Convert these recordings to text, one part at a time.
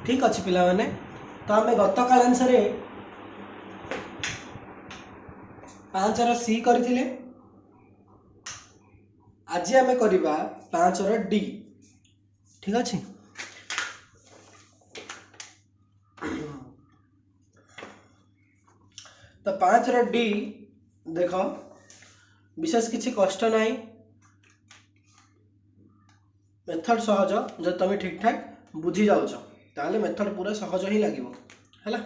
ठीक अच्छे पिला माने तो आम गत कालांश 5 सी करथिले आज आम करवा 5 डी ठीक अच्छे। तो 5 डी देख विशेष किसी कष्ट ना मेथड सहज जो तुम ठीक ठाक बुझी जाऊच ताले मेथड पूरा सहज ही लगे है।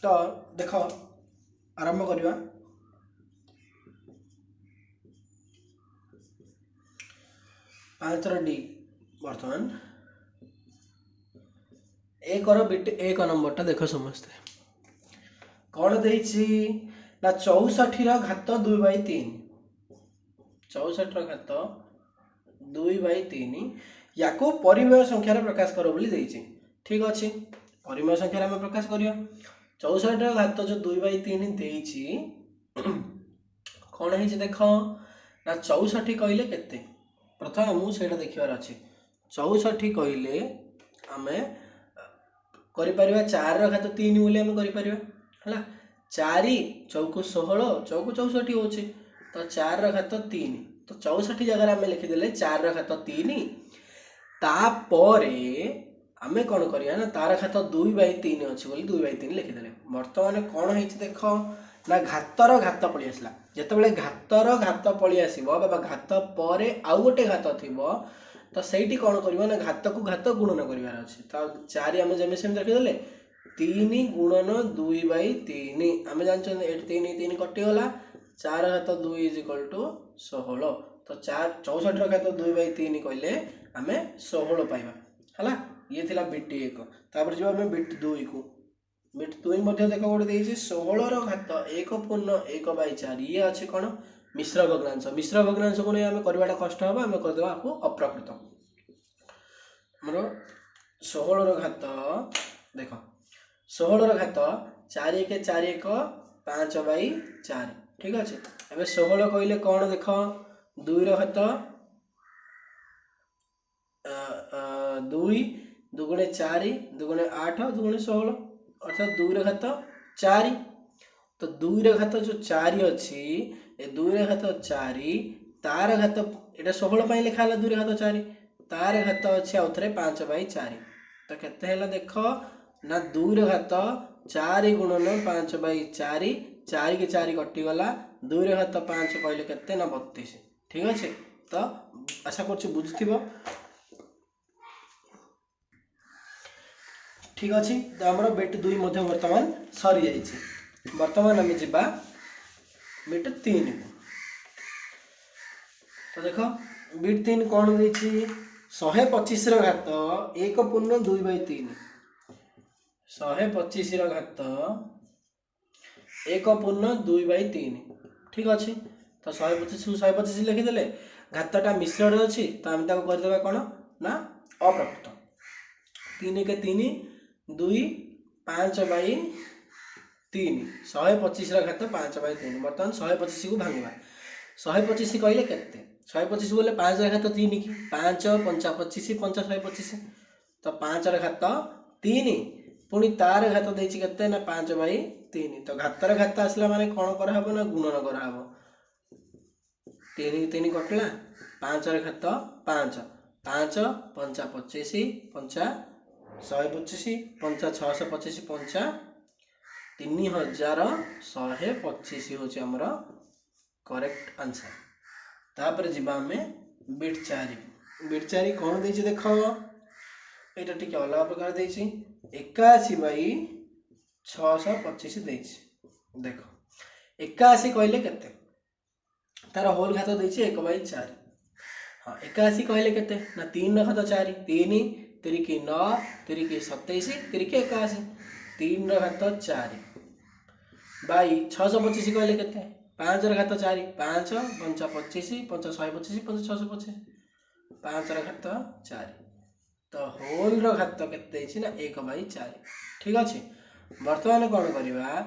तो देख आरंभ करवा 5 डी बर्तमान एक बिट एक नंबरटा देख समस्ते कौन देछि ना 64 घात 2/3 64 घात 2/3 या परिमेय संख्यार प्रकाश कर बोली देछि ठीक अच्छे। परिमेय संख्यार आम प्रकाश करिया 64 घात जो 2/3 देछि कौन है देख ना 64 कहले केते प्रथम मुझे देखिबार अच्छे 64 कहले आमे करि परिबा 4 घात 3 बोली आम करि परिबा है 4 चौक 16 चौक 64 होचे तो 4 घात 3 तो 64 जगह आम लिखिदेले 4 घात 3 तापरे आमे कौन करिया ना तार घात 2/3 अच्छे बोली 2/3 लिखिदेले। बर्तमान कौन है देख ना घातर घात पलि आसला जिते घातर घात पलि आसो बाबा घात पर आउ गोटे घात थी तो सही कौन कर ना घात को घात गुणन करार अच्छे तो 4 आम जमी सेम रखीदे 3 गुणन 2/3 आम जानते 3 3 कटिगला 4 घात 2 = 16 तो 64 घात 2/3 कहले आम 16 पाइबा है। ये थिला बिट 1 तापर जो आम बिट 2 को बिट 2 देख गोटे देछि 16 घात 1/1/4 ये अच्छे कौन मिश्र भग्नांश मिश्र भग्नांश को नहीं आम करवाटा कष्ट हम आम करदे आपको अप्रकृत आमर 16 घात देख 16 घात 4 1 4 1 5/4 ठीक अच्छे। एबे 16 कहले कौन देख 2 घात 2 2 4 2 8 2 16 अर्थात 2 घात 4 तो 2 घात जो 4 अच्छी 2 घात 4 तार घात यहाँ 16 लिखा 2 घात 4 तार घात अच्छे आउ थे 5/4 तो केते देख ना 2 घात 4 गुणन 5/4 4 के 4 कटिगला 2 घात 5 कहले केते ना 32 ठीक अच्छे। तो आशा कर बुझुव ठीक अच्छे। तो आम बिट 2 बर्तमान सरी जाइए बर्तमान आम जा बिट 3 को तो देख बिट 3 कौन देछि 125 घात 1/2/3 125 घात 1/2/3 ठीक अच्छे। तो 125 को 125 लिखिदेले घातटा मिश्रण अच्छी तो आम करदे कौन ना अप्रकृत 3 के 3 2 5/3 125 घात 5/3 बर्तमान 125 को भांगा 125 कहले केते 125 बोले 5 घात 3 की 5 5 25 5 125 तो 5 घात 3 पुणी तार घात देछि केते ना 5/3 तो घातर घात आसला माने कौन कराहब ना गुणन कराहब 3 3 कटला 5 घात 5 5 5 25 5 125 5 625 5 3125 हूँ आमर करेक्ट आंसर। तापर जीवा आम बिट 4 कौन देछि देख यहाँ टी अलग प्रकार देछि 81/625 देछि देख 81 कहले केते तार होल घात देछि 1/4 हाँ 81 कहले केते ना 3 घात 4 3 3 की 9 3 की 27 3 की 81 3 घात 4 बाई 625 कहले केते 5 घात 4 5 5 25 5 125 5 625 5 घात 4 तो होल घात केते ना 1/4 ठीक अच्छे। बर्तमान कौन करवा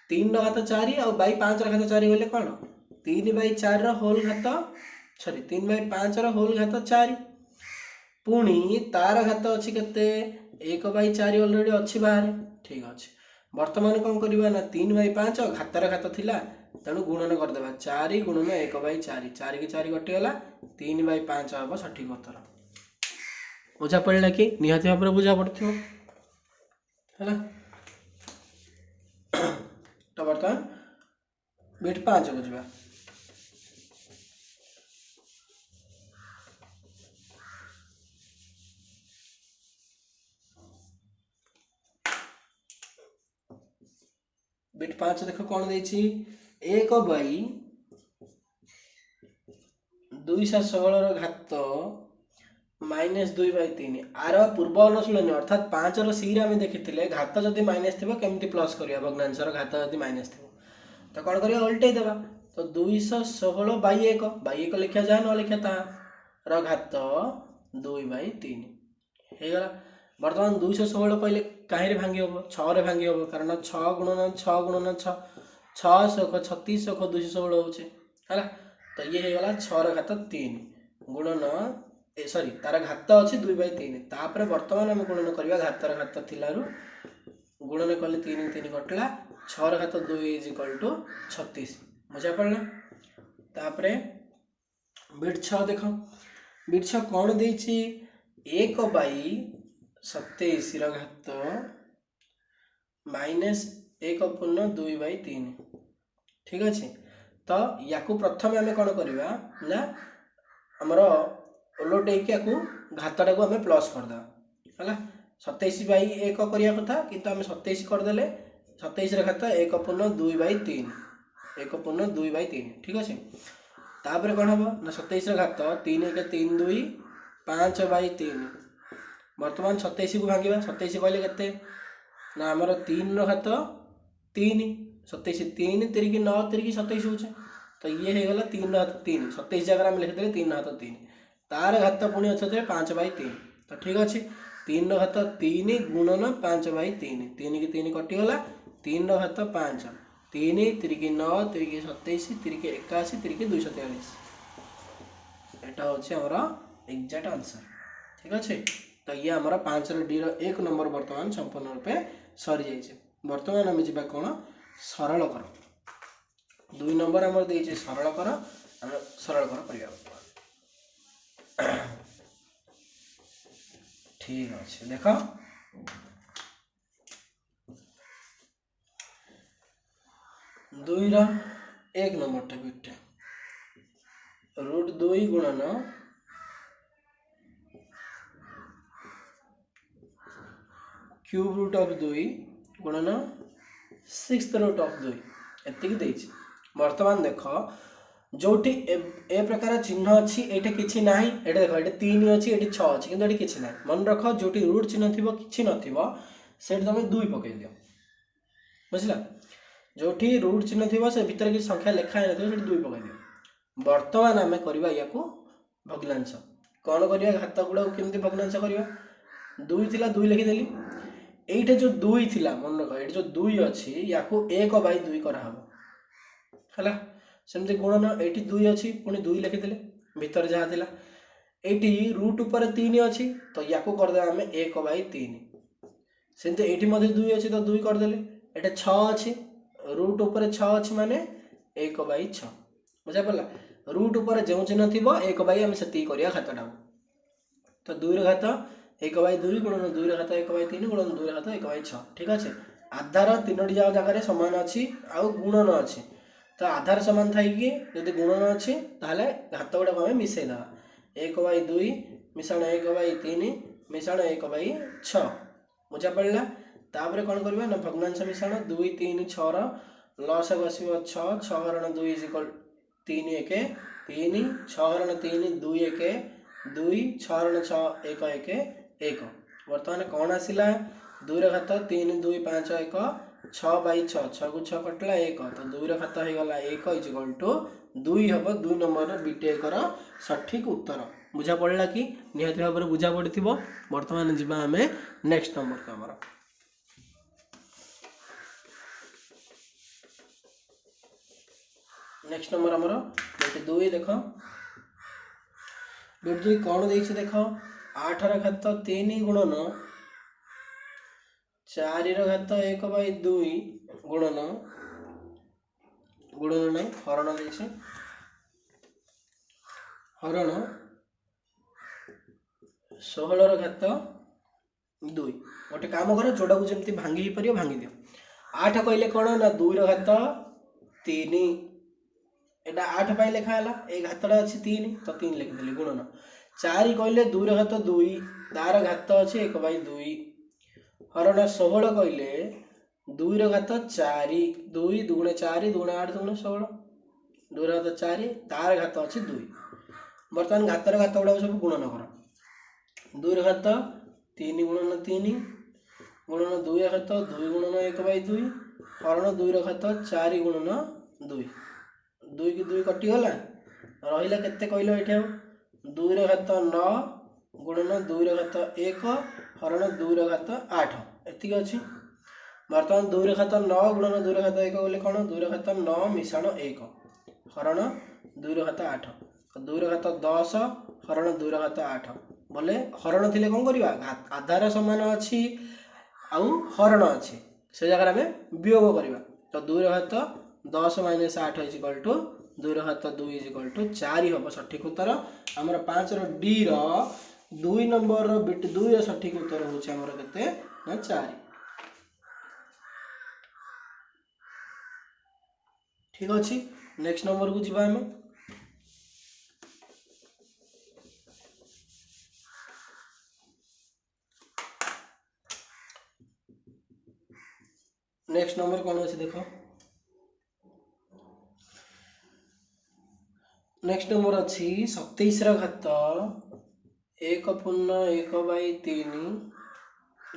3 घात 4 और बाई 5 घात 4 बोले कौन 3/4 होल घात सॉरी 3/5 होल घात 4 पुणी तार घात अच्छी केते 1/4 ऑलरेडी अच्छी बाहर ठीक अच्छे। वर्तमान कौन करवा ना 3/5 घातर घात थिला तेणु गुणन करदेवा 4 गुणन 1/4 4 की 4 कटिगला 3/5 हम सठिक उत्तर। बुझा पड़ा कि निहाती भाव में बुझा पड़ो है। तो बर्तमान बिट 5 को जा बिट 5 देख कौन दे 1/216 घात -2/3 आर पूर्व अनुशीलन अर्थात 5 सी आम देखी घात जदि माइनस थी केमती प्लस करवा भग्नांशर घात जदि माइनस थी तो कौन करवा उल्टे देवा तो 216/1 लिखा जाए न लिखा तार घात 2/3 होगा। बर्तमान 216 कहले कहीं भांगी हम 6 भांगी हम कारण 6 गुणन 6 गुणन 6 6 36 216 होचे है। तो ये होगा 6 घात 3 गुणन सॉरी तार घात अच्छी 2/3 तापर बर्तमान आम गुणन करवा घातर घात थिलारु गुणन कले 3 3 कटला 6 घात 2 = 36 बुझा पड़ना। तापर बिट 6 देख बिट 6 कौन दे 1/27 घात -1/2/3 ठीक अच्छे। तो या प्रथम आम कौन करवा ना आमर ओलटे घातटा को आम प्लस करदे है 27/1 करवा कथा किंतु आम 27 करदे 27 घात 1/2/3 1/2/3 ठीक अच्छे। तापर कौन हम ना 27 घात 3 1 3 2 5/3 बर्तमान 27 को भांगा 27 कहले के ना आमर 3 घात 3 27 3 3 9 3 27 हो तो ये होगा 3 घात 3 27 जगह आम लिखिदे 3 घात 3 तार घात पुणी अच्छे 5/3 तो ठीक अच्छे 3 घात 3 गुणन 5/3 3 की 3 कटिगला 3 घात 5 3 3 की 9 3 की 27 3 की 81 3 की 243 एटा होचे हमरा एग्जैक्ट आंसर ठीक अच्छे। तो ये हमारा 5 डी 1 नंबर बर्तमान संपूर्ण रूपे सरी जाइए। बर्तमान आम जा कौन सरल कर 2 नंबर आम दे सरल कर आम सरल कर करवा ठीक अच्छे। देख 2 1 नंबर टॉपिक √2 गुणन क्यूब रूट ऑफ 2 गुणन 6th रूट ऑफ 2 एति बर्तमान देख जोटी ए प्रकार चिन्ह अच्छी ये किसी ना ये देख ये 3 अच्छी ये 6 अच्छी कि ये किसी ना मन रख जो रूट चिन्ह थी कि से तुम 2 पकई दियो बुझला जो रूट चिन्ह थी से भितर किसी संख्या लिखाई ना 2 पकई दियो। बर्तमान आम करवा या भग्नांश कौन करवा घात गुड़ा केमती भग्नांश करवा 2 थिला 2 लिखिदेली ये जो 2 थिला मन रख ये जो 2 अच्छी या 1/2 कराला सेमती गुणन ये 2 अच्छी पुणी 2 लिखिदेले भितर जहाँ थिला ये रूट उपर 3 अच्छी तो या करदे आम 1/3 सेमती ये 2 अच्छी तो 2 करदे ये 6 अच्छी रूट उपर 6 अच्छी माने 1/6 बुझा पड़ा रूट उपर जो चिन्ह थी 1/आम से करवा घातटा तो 2 घात 1/2 गुणन 2 घात 1/3 गुणन 2 घात 1/6 ठीक अच्छे। आधार 3टी जगह सामान अच्छी आउ गुणन अच्छी तो आधार सामान थी जब गुणन अच्छी ताहले घात गुड़ाक आम मिसेदा 1/2 मिशाण 1/3 मिशाण 1/6 बुझा पड़ा। तापर कौन करवा ना भग्नांश मिश्रण 2 3 6 लस बस 6 6 हरण 2 3 1 3 6 हरण 3 2 1 2 6 हरण 6 1 1 1 बर्तमान कौन आसला 2 घात 3 2 5 1 6/6 6 को 6 कटला 1 तो 2 घात होगा 1 = 2 हम 2 नंबर बीटेक सठिक उत्तर बुझा पड़ा कि निहत भाव में बुझा पड़ी। बर्तमान जीवा आम नेक्स्ट नंबर को आमर नेक्स्ट नंबर आमर बिट 2 देख बिट 2 कौन दे देख 8 घात 3 गुणन 4 ର घात 1/2 गुणन गुणन नहीं हरण देछे हरण 16 ର घात 2 गोटे काम कर जोड़ा को जमती भांगी ही परियो भांगी दियो 8 कहले कोन ना 2 रो घात 3 एटा 8 पाई लिखा हला ए घातडा अछि 3 तो 3 लिख देली गुणन 4 कहले 2 रो घात 2 तार घात अछि 1/2 हरण 16 कहले 2 रो घात 4 2 2 4 2 8 2 16 2 रो घात 4 तार घात अछि 2 वर्तमान घातर घात गुडा सब गुणन कर 2 रो घात 3 गुणन 3 गुणन 2 रो घात 2 गुणन 1/2 हरण 2 रो घात 4 गुणन 2 2 की 2 कटि गला रहिला केते कहलो एठे 2 रो घात 9 गुणन 2 रो घात 1 हरण 2 रो घात 8 एति अछि वर्तमान 2 रो घात 9 गुणन 2 रो घात 1 बोले कोन 2 रो घात 9 मिश्रण 1 हरण 2 रो घात 8 2 रो घात 10 हरण 2 रो घात 8 बोले हरण थिले कोन करिवा आधार समान अछि आउ हरण अछि से जगह में वियोग करिवा तो 2 रो घात 10 - 8 इज इक्वल टू 2 रो घात 2 इज इक्वल टू 4 हबो सठिक उत्तर हमर 5 रो डी रो 2 नंबर रो बिट 2 रो सठिक उत्तर होछ हमर केते ना 4 ठीक अछि नेक्स्ट नंबर को जिबा हम नेक्स्ट नंबर कौन अच्छे देखो नेक्स्ट नंबर अच्छी 27 रो घात 1/1/3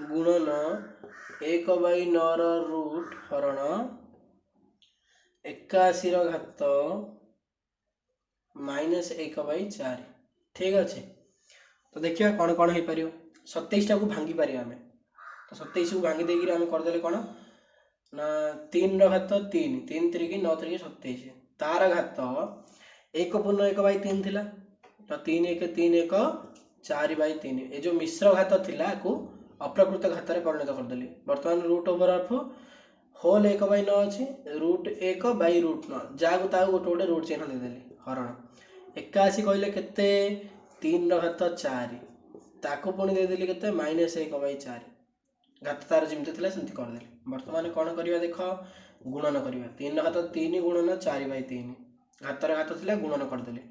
गुणन 1/9 रो रूट हरण 81 रो घात -1/4 ठीक अच्छे तो देखिए कौन कौन हो पार 27 टा को भांगी पारिया हमें तो 27 को भांगी देगी हमें करदे कौन ना 3 रो घात 3 3 3 की 9 3 27 तार घात 1/1/3 थिला तो 3 1 3 1 4/3 ए जो मिश्र घात थिला को अप्रकृत घात रे परिणत कर देली वर्तमान रूट ओवर ऑफ होल 1/9 अछि रूट 1/√9 जागु तागु गोटे गोटे रूट चिन्ह दे देली हरण 81 कहले केते 3 रो घात 4 ताको पुणी दे देली केते -1/4 घात तार जिमते थिला सेमति कर देली वर्तमान कोन करिवा देखो गुणन करिवा 3 रो घात 3 गुणन 4/3 घातर घात थिला गुणन कर देली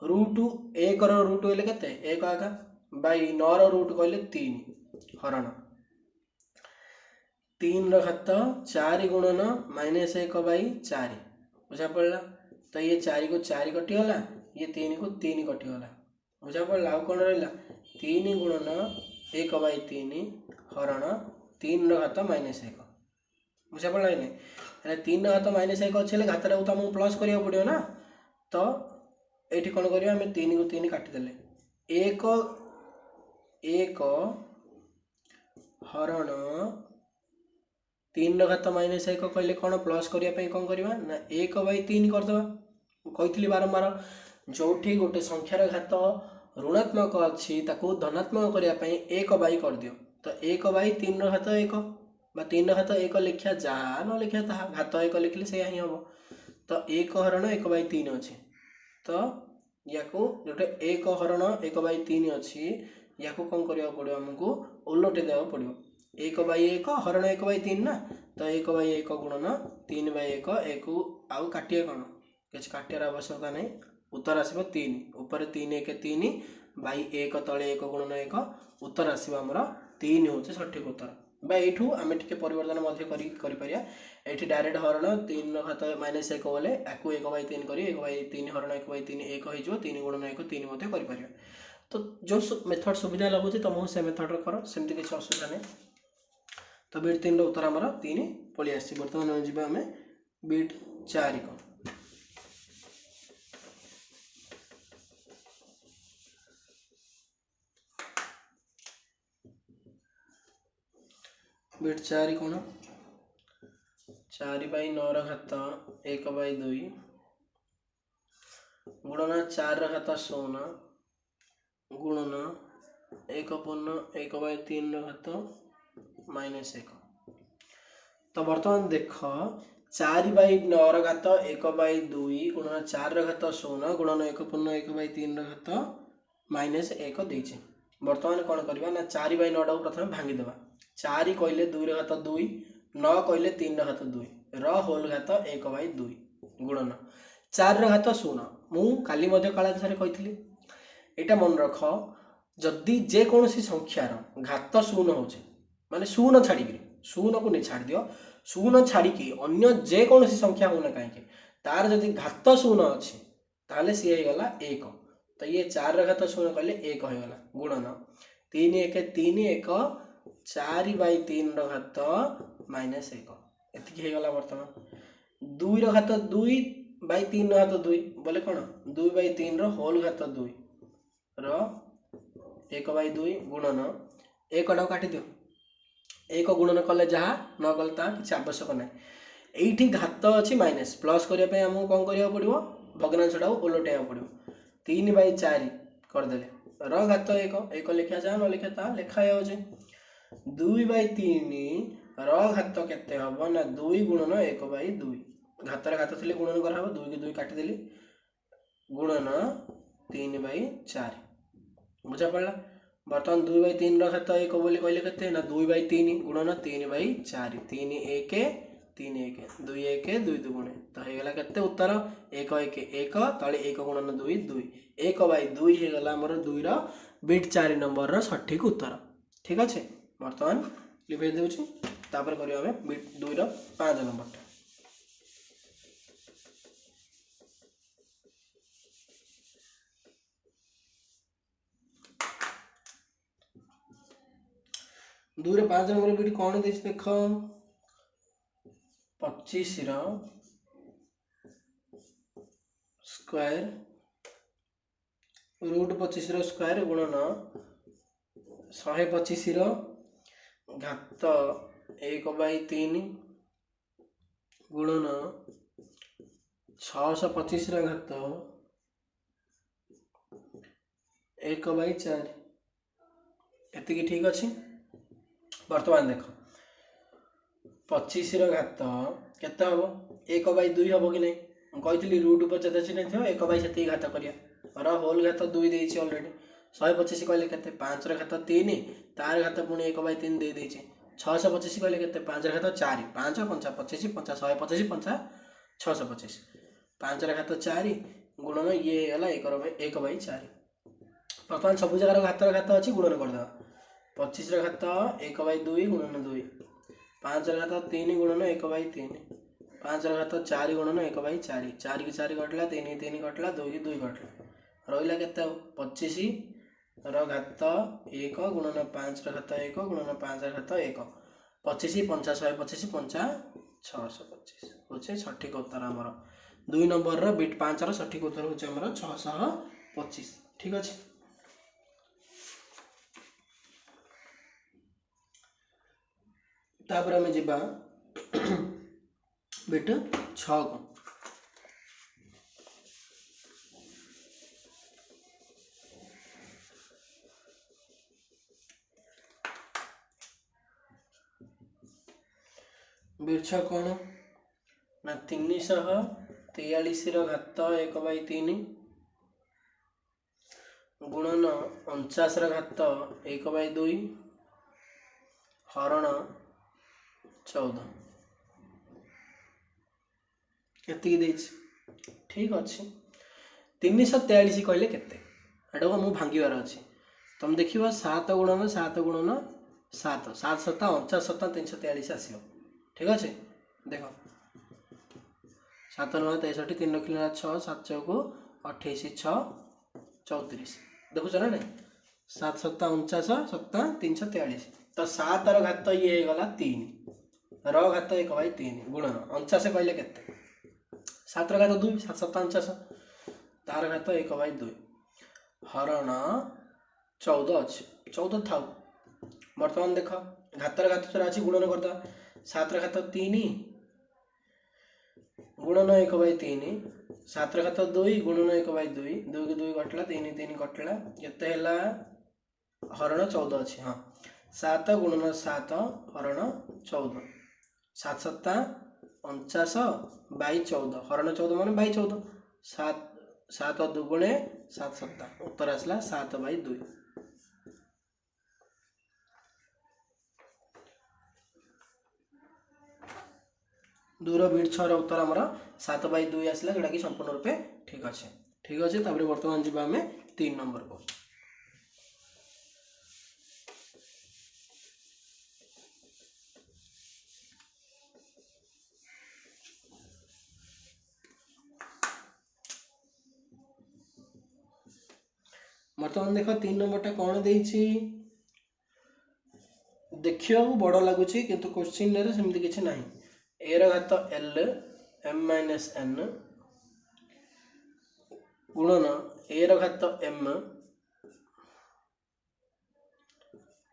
रूट 1 रो रूट होले केते 1 आका बाई 9 रो रूट कहले 3 हरण 3 रो घात 4 गुणन -1/4 बुझा पड़ला तो ये 4 को 4 कटि गला ये 3 को 3 कटि गला बुझा पड़ला आ कोन रहला 3 गुणन 1/3 हरण 3 रो घात -1 बुझा पड़ला नहीं अरे 3 रो घात -1 अछि ले घातरा तो हमहु प्लस करिया पड़ियो ना तो एठी कोन करिया हम 3 को 3 काटि देले 1 1 हरण 3 रो घात -1 कहले कोन प्लस करिया पे कोन करिवा ना 1/3 कर दवा कहितली बारंबार जोठी गोटे संख्यार घात ऋणात्मक अछि ताको धनात्मक करिया पे 1/, कर दियो तो 1/3 रो घात 1 बा 3 रो घात 1 लिखिया जा न लिखिया ता घात 1 लिखले से ही हबो तो 1 हरण 1/3 अछि तो याको जोटे 1 हरण 1/3 अछि याको कोन करिया पड़ियो हमको उलटे देवा पड़ियो 1/1 हरण 1/3 ना तो 1/1 गुणन 3/1 1 आउ काटिया कोन किछ काटियार आवश्यकता नहीं उत्तर आसीबो 3 ऊपर 3 1 3 बाई 1 तळे 1 गुणन 1 उत्तर आसीबो हमर 3 होचे सठिक उत्तर बा एठू आमे टिके परिवर्तन मध्ये करि परिया एठी डायरेक्ट हरण 3 रो घात -1 बोले आकु 1/3 करी 1/3 हरण 1/3 1 हो जो 3 गुणन 1 3 मध्ये करि परिया तो जो मेथड सुविधा लागुची तुमको से मेथड रे करो सेमति किछ असुविधा नहीं तो बिट 3 रो उत्तर हमर 3 पळि आसी वर्तमान हम जिबा हमें बिट 4 को बिट 4 कोन 4/9 रो घात 1/2 गुणन 4 रो घात 16 गुणन 1/1/3 रो घात -1 तो बर्तमान देख 4/9 घात 1/2 गुणन 4 घात 0 गुणन 1/1/3 घात -1 देचे। बर्तमान कौन करवा ना 4/9 प्रथम भांगीदेवा। 4 कहले 2 घात 2 9 कहले 3 घात 2 होल घात 1/2 गुणन 4 घात 0 मु काली काला कही एटा मन रख जदि जेकोसी संख्यार घात 0 होचे माने 0 छाड़ी 0 को नहीं छाड़ दियो 0 छाड़ी अन्य जेकोसी संख्या होना कहीं तार जदि घात 0 अच्छी ताले सी गला 1 तो ये 4 घात 0 कहले 1 हो गला गुणन 3 1 3 1 4/3 घात -1 एति गला। बर्तमान 2 घात 2/3 घात 2 बोले कौन 2/3 होल घात 2 1/2 गुणन 1 काटी दियो 1 गुणन कले जहाँ न कले ता किसी आवश्यक ना ये घात अच्छी माइनस प्लस करने आमको कौन करा पड़ो भग्नांशटा ओलटेया पड़ो 3/4 करदे घात 1 लिखा जा न लिखा ता लिखा जाए 2/3 घात केते हम ना 2 गुणन 1/2 घातर घात थी गुणन कर 2 की 2 काटिदेली गुणन 3/4 बुझा पड़ा। बर्तमान 2/3 घात 1 बोली कहले केते ना 2/3 गुणन 3/4 3 1 3 1 2 1 2 2 गुणे तो हो गला केते उत्तर 1 1 1 तले 1 गुणन 2 2 1/2 हो गला हमर 2 रो बिट 4 नंबर रो सठिक उत्तर ठीक अच्छे। बर्तमान लिखि देउछि तापर करियो हमें बिट 2 रो 5 नंबर 2 रे 5 नंबर बिट कौन देख देख 25 रो स्क्वायर √25 रो स्क्वायर गुणन 125 रो घात 1/3 गुणन 625 रो घात 1/4 एति ठीक अच्छी। बर्तमान देख 25 रो घात केते हम 1/2 हम कि नहीं कही √50 नहीं 1/7 घात करिया होल घात 2 देछि ऑलरेडी 125 कहले केते 5 रो घात 3 तार घात पुणी 1/3 दे देछि 625 कहले केते 5 रो घात 4 5 5 25 5 125 5 625 5 रो घात 4 गुणन ये गला 1/4 बर्तमान सब जगार घात अच्छी गुणन करदे 25 रो घात 1/2 गुणन 2 5 रो घात 3 गुणन 1/3 5 रो घात 4 गुणन 1/4 4 की 4 कटला 3 की 3 कटला 2 की 2 कटला रहिला केते 25 रो घात 1 गुणन 5 रो घात 1 गुणन 5 रो घात 1 25 50 125 50 625 होचे सठिक उत्तर हमर 2 नंबर रो बिट 5 रो सठिक उत्तर होचे हमर 625 ठीक अछि। तापर हमें जीवा बिट 6 को बिट 6 कौन ना 343 रो घात 1/3 गुणन 49 रो घात 1/2 हरण 14 केति ठीक अच्छे 343 कहले केते एटा को मु भांगीबार अछि तुम देखिबा 7 गुणन 7 गुणन 7 7 7 49 7 343 आसीबो ठीक अच्छे देखो 7 9 63 3 रखिला 6 7 चौको 28 6 34 देखुछ ना नहीं 7 7 49 7 343 तो 7 रो घात ये गला 3 रो घात 1/3 गुणन 49 कहले केते 7 रो घात 2 7 7 49 तार घात 1/2 हरण 14 अच्छे 14 था। बर्तमान देख घातर घात चरा अच्छी गुणन करता 7 रो घात 3 गुणन 1/3 7 रो घात 2 गुणन 1/2 2 की 2 कटला 3 3 कटला केते हैला हरण 14 अच्छे हाँ 7 गुणन 7 हरण 14 7 7 49 बाई 14 हरण 14 मान बाई 14 7 7 दुगुणे 7 7 उत्तर आसला 7 बाई 2 दूर बीट 6 उत्तर आमर 7 बाई 2 आसला जोटा कि संपूर्ण रूपे ठीक अच्छे ठीक अच्छे। बर्तमान जी आम 3 नंबर को बर्तमान देख 3 नंबर टा कौन देछि देखिया बड़ लगुच किंतु क्वेश्चन रे सेमती किछि नाही ए रो घात l m माइनस n गुणन ए रो घात m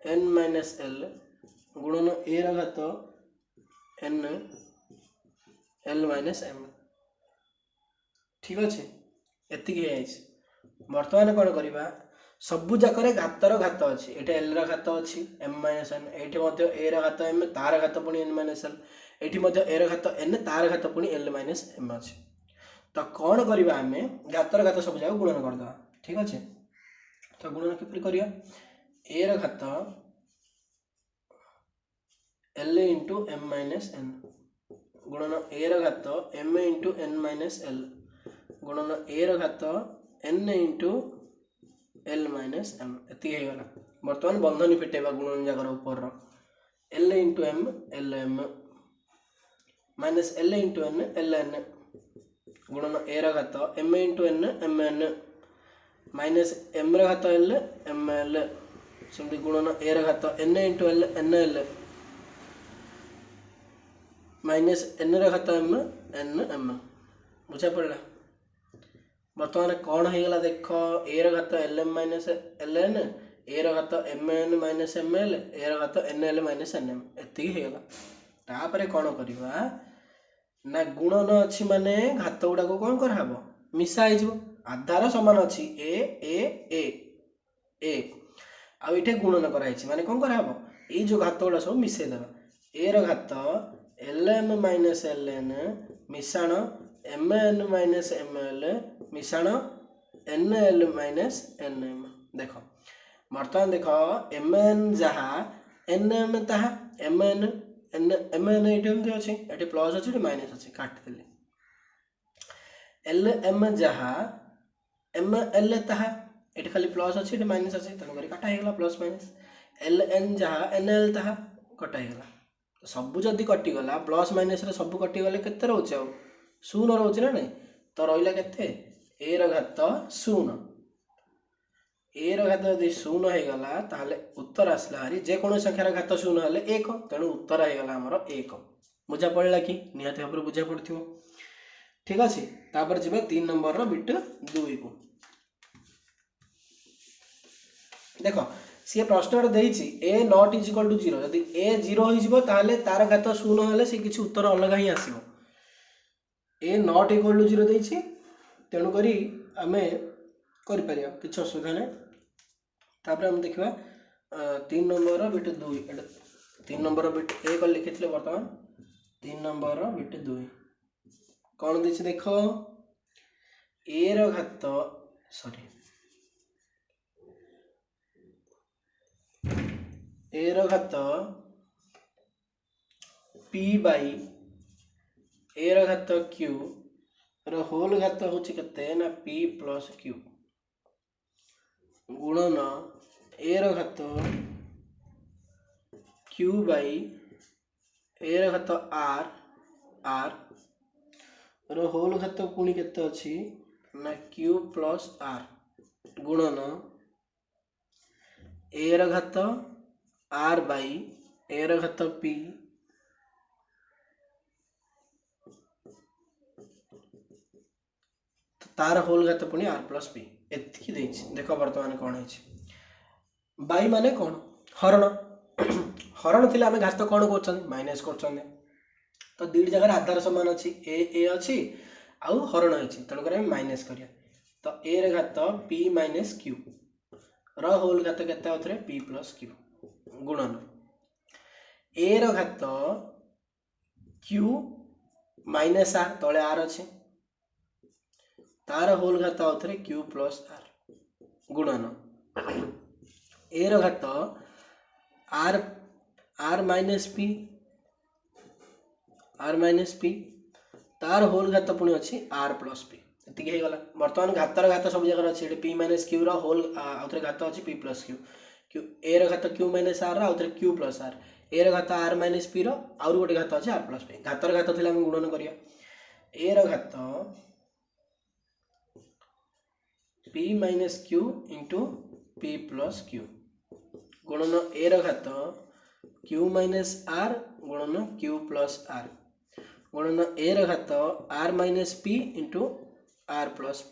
n माइनस l गुणन ए रो घात n l माइनस m ठीक अच्छे एति बर्तमान कौन करवा सबू जाकर घातर घात अच्छी ये एल घात अच्छी एम माइनस एन ये ए घात एम तार घात पुणी एन माइनस एल ये ए घात एन तार घात पुणी एल माइनस एम अच्छे तो कौन करवा आम घातर घात सब जगह गुणन करदे ठीक अच्छे। तो गुणन किपरि करिया ए घात L into M minus N गुणन ए घात M into N minus L गुणन ए घात N into L minus M एति गला बर्तमान बंधनी फिटेबा गुणन जगर ऊपर L into M L M minus L into N L N गुणन ए घात M into N M N minus M घात एल एम एल सेमती गुणन ए घात N into L N L minus N घात एम एन एम बुझा पड़ा। बर्तमान कौन होगा देख ए घात L M minus L N A घात M N minus M L A घात N L minus N M एति होगा कौन करवा ना गुणन अच्छी माने घात गुड़ा को कौन कर मिसा हो आधार सामान अच्छी ए ए ए ए आठे गुणन कराई माने कौन कर ये जो घात गुड़ा सब मिसेदेवा ए घात L M minus L N मिशाण M N minus M L मिशाण N L minus N M देख बर्तमान देख एम एन जहा एन एम ताहा एम एन एम एन ये अच्छे ये प्लस अच्छे माइनस अच्छे काटिदेली एल एम जहा एम एल ताहा ये खाली प्लस अच्छे ये माइनस अच्छे तेणुक काटाईगला प्लस माइनस एल एन जहा एन एल ताहा कटाईगला सबू जदि कटिगला प्लस माइनस सब कटिगले केते रोचे आ शून्य रोचे ना नहीं तो रहा के ए घात शून्य ए घात यदि शून्य हो गला ताहले उत्तर आसला हारी जेको संख्यार घात शून्य हेले एक तेणु उत्तर होगा आमर एक बुझा पड़ा कि निहाती भाव बुझा पड़ो ठीक अच्छे। तापर जी 3 नंबर बिट 2 को देख सी प्रश्न देती ए नॉट इज इक्वल टू 0 यदि ए 0 हो तार घात शून्य हेले सी किसी उत्तर अलग ही आसो ए नॉट इक्वल टू 0 देती तेणुक आम कर किसी असुविधा ना तापर आम देखा 3 नंबर बिट 2 3 नंबर बिट 1 लिखी बर्तमान 3 नंबर बिट 2 कौन देख ए घात सॉरी ए घात पी बाई ए घात क्यू होल घात हूँ के पी प्लस क्यू गुणन ए घात क्यू बाई ए घात आर आर होल घात पुणी के अच्छी ना क्यू प्लस आर गुणन ए घात आर बाई ए घात पी तार होल घात पुणी आर प्लस पी एति देख बर्तमान कौन है बाई माने कौन हरण हरण थी आम घात कौन कर माइनस कर तो दुईट जगह आधार सामान अच्छी ए अच्छी आउ हरण अच्छी तेणुक माइनस करिया तो ए घात पी माइनस क्यू होल घात के पी प्लस क्यू गुणन ए घात क्यू माइनस आर तले आर अच्छे तार होल घात आउ थे क्यू प्लस आर गुणन ए रो घात आर आर माइनस पी तार होल घात पुणी अच्छी आर प्लस पी ये गला बर्तमान घातर घात सब जगह अच्छे पी माइनस क्यू रो होल आउ घात अच्छी P plus Q Q A रो घात क्यू माइनस आर आउ क्यू प्लस आर ए रो घात आर माइनस पी रो आउ गोटे घात अच्छे आर प्लस पी घातर घात थे गुणन करिया ए रो घात p minus Q into p plus Q गुणन ए रो घात q माइनस आर गुणन q प्लस आर गुणन ए रो घात r minus p into R plus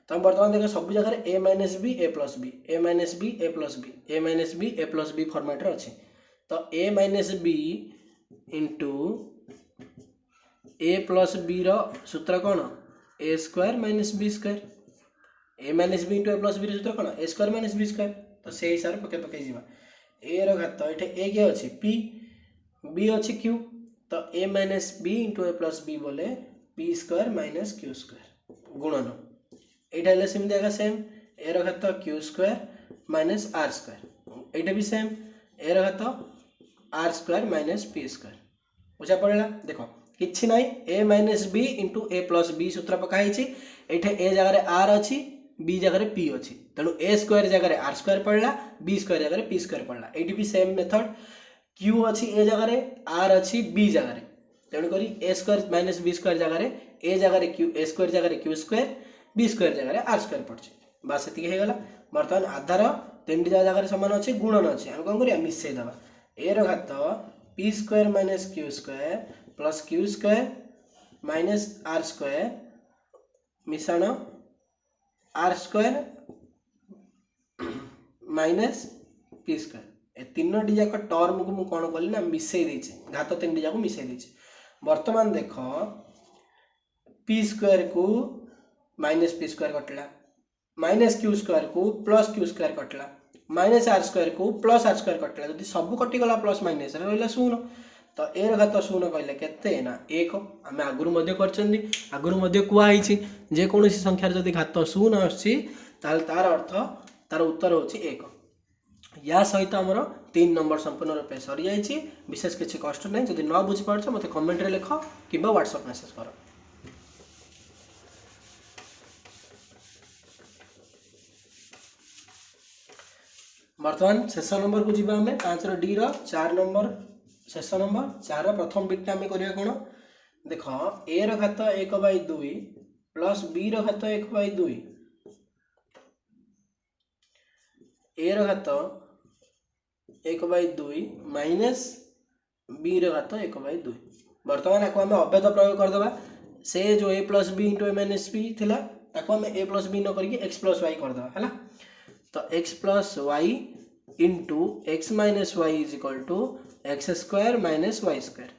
तो बर्तमान देख सब जगह A minus B A plus B A minus B A plus B A minus B A plus B format रे अच्छे तो A minus B into A plus B रो सूत्र कौन A square minus B square A minus B into A plus B सूत्र कौन A square minus B square तो से हिसाब से पके पके जीवा ए रो घात ये ए के अच्छे पी बी अच्छे क्यू तो A minus B into A plus B बोले P square minus Q square गुणन ये सेमती आगे सेम ए रो घात Q square minus R square ये भी सेम ए रो घात R square minus P square बुझा पड़ा देख किछि नाई A minus B into A plus B सूत्र पकाई ये ए जगह आर अच्छी बी जगह पी अच्छी तेणु ए स्क्वायर जगह आर स्क्वायर पड़ा बी स्क्वायर जगह पी स्क्वायर पड़ा ये भी सेम मेथड क्यू अच्छी ए जगह आर अच्छी बी जगह तेणुक ए स्क्वायर माइनस बी स्क्वायर जगह ए जगह क्यू ए स्क्वायर जगह क्यू स्क्वायर बी स्क्वायर जगह आर स्क्वायर पड़े बास ये होगा बर्तमान आधार तीन जगह सामान अच्छे गुणन अच्छे आम कौन कर मिसेदबा ए रो घात P square minus Q square plus Q square minus R square मिश्रण R square minus P square ए तीन जाक टर्म को मुझे कौन कली ना मिसई देछि घात तीन जाक मिसई देछि वर्तमान देख पी स्क्वायर को माइनस पी स्क्वायर कटला माइनस क्यू स्क्वायर को प्लस क्यू स्क्वायर कटला माइनस आर स्क्वायर को प्लस आर स्क्वायर कटला जब सब कटिगला प्लस माइनस रहा शून तो ए घात शून कहले केते ना एक आम आगुरी आगुरी कहुई जेकोसी संख्यार जदि घात शून आसी तार अर्थ तार उत्तर होची एक या सहित आमर 3 नंबर संपूर्ण रूपे सरी जाइए विशेष किसी कष्ट नहीं जदि न बुझीपार मत कमेंट रे लिख कि व्हाट्सएप मेसेज कर बर्तमान शेष नंबर को जीवा आम 5 डी रो 4 नंबर शेष नंबर 4 प्रथम बिटटा आम करिया कोन देख ए रो घात 1/2 प्लस बी रो घात 1/2 ए रो घात 1/2 माइनस बी रो घात 1/2 बर्तमान आपको आम अभेद प्रयोग करदे से जो ए प्लस बी इंटू ए माइनस बी थिला ताको आम ए प्लस बी न करके एक्स प्लस वाई करदे है तो X plus Y into X minus Y is equal to X square minus Y square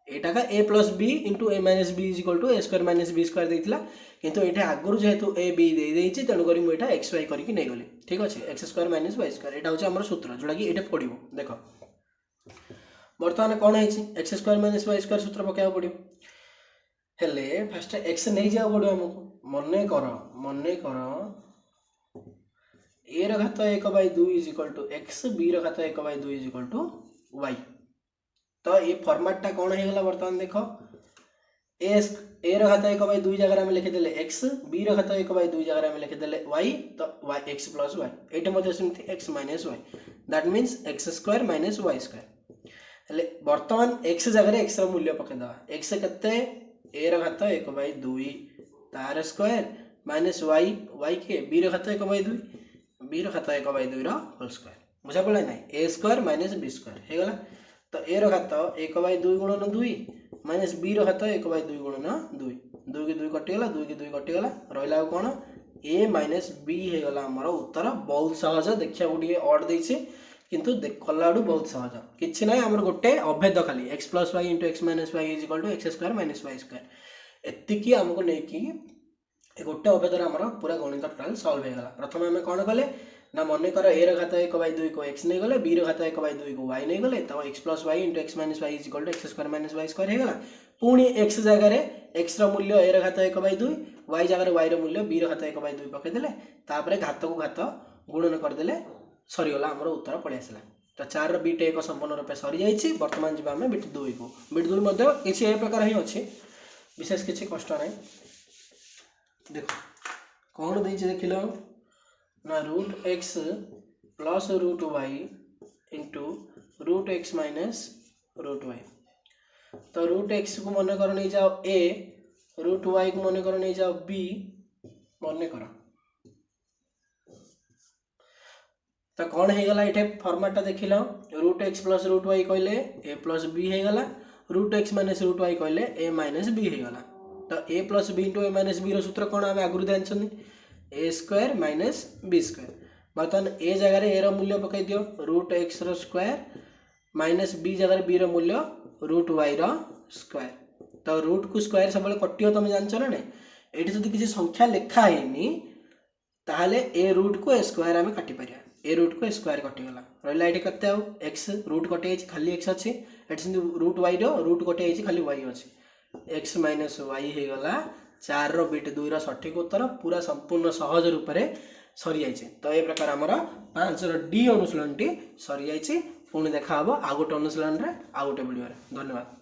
एटा का A plus B into A minus B is equal to A square minus B square देइतिला किंतु एटा आगुरु जेहेतु A B दे देइछि तेणु करी मु एटा x Y करके नै गली ठीक अछि X square minus Y square एटा होछि हमर सूत्र जोडा कि एटा पडिबो देखो वर्तमान कोन हैछि X square minus Y square सूत्र पकाया पडिबो हेले फर्स्ट एक्स नै जाओ पडिबो हमको मने कर ए रो घात 1/2 is equal to X B रो घात 1/2 इज इक्वल टू वाई तो ये फॉर्मेटटा कौन हो गला बर्तमान देख ए रो घात 1/2 जगह में लिखिदेले एक्स बी रो घात 1/2 जगह में लिखिदेले वाई तो वाई एक्स प्लस वाई एटा मध्ये सेमथि X minus Y that means X square minus Y square हेले बर्तमान एक्स जगह एक्स रो मूल्य पके दवा एक्स केते ए रो घात 1/2 तार स्क्वायर माइनस वाई वाई के बी रो घात 1/2 बी रो घात 1/2 रो होल स्क्वायर बुझा पड़ा ना ए स्क्वायर माइनस बी स्क्वायर हे गला तो ए रो घात 1/2 गुणन 2 माइनस बी रो घात 1/2 गुणन 2 2 की 2 कटिगला 2 की 2 कटिगला रहिला कोन ए माइनस बी हे गला हमर उत्तर बहुत सहज देखिया गुडी ऑड देछि किंतु देखलाडू बहुत सहज किछि नै हमर गोटे अभेद खाली x + y * x - y = x square minus y square एतिकी हमको नै कि गोटे अभेदर हमर पूरा गणित टोटल सॉल्व हे गला प्रथम हमें कोन कले ना मन कर ए घात 1/2 को x नहीं गले, बी घात 1/2 को y नहीं गले, तो x plus Y into X minus Y equal to X square minus Y square होगा। पुणी x जगह x मूल्य ए घात 1/2, y जगह y मूल्य b घात 1/2 पकईदे, तापर घात को घात गुणन करदे सरीगला, आमर उत्तर पलि आसला। तो 4 बिट 1 संपूर्ण रूप सरी जाइए। बर्तमान जी आम बिट 2 को, बिट 2 किसी ए प्रकार ही अच्छी, विशेष किसी कष्ट ना। देख कौन देख लो ना root x plus root Y into root x minus root Y. तो रूट एक्स को मन कर नहीं जाओ ए, रूट वाई को मन कर नहीं जाओ बी, मन कर तो कौन हो गला ये फॉर्मेट देख लो, root x plus root y कहले ए प्लस बी हो गला, root x minus root y कहले ए माइनस बी हो गला। तो a plus B into A minus b सूत्र कौन आम आगुरी जानते, a square minus B square. बर्तमान ए जगह ए मूल्य पकई दियो root x square minus b जगह बी मूल्य रूट वाई स्क्वायर। तो रूट को स्क्वायर सब कटियो तुम जानच ना नहीं, ये जब किसी संख्या लिखा है ताहले ए रूट को ए स्क्वायर आम काटी पार, ए रूट को ए स्क्वायर कटिगला, रहा ये कते आउ एक्स रूट कटे खाली एक्स अच्छी, ये रूट वाई रूट कटे खाली वाई अच्छी, एक्स माइनस वाई हो गला 4 बिट 2 सठिक उत्तर, पूरा संपूर्ण सहज रूप से सरी जाइए। तो ये प्रकार आमर 5 डी अनुशीलन टी सरी जाइए। पुणी देखा आउ गोटे अनुशीलन आउ गोटे वीडियो। धन्यवाद।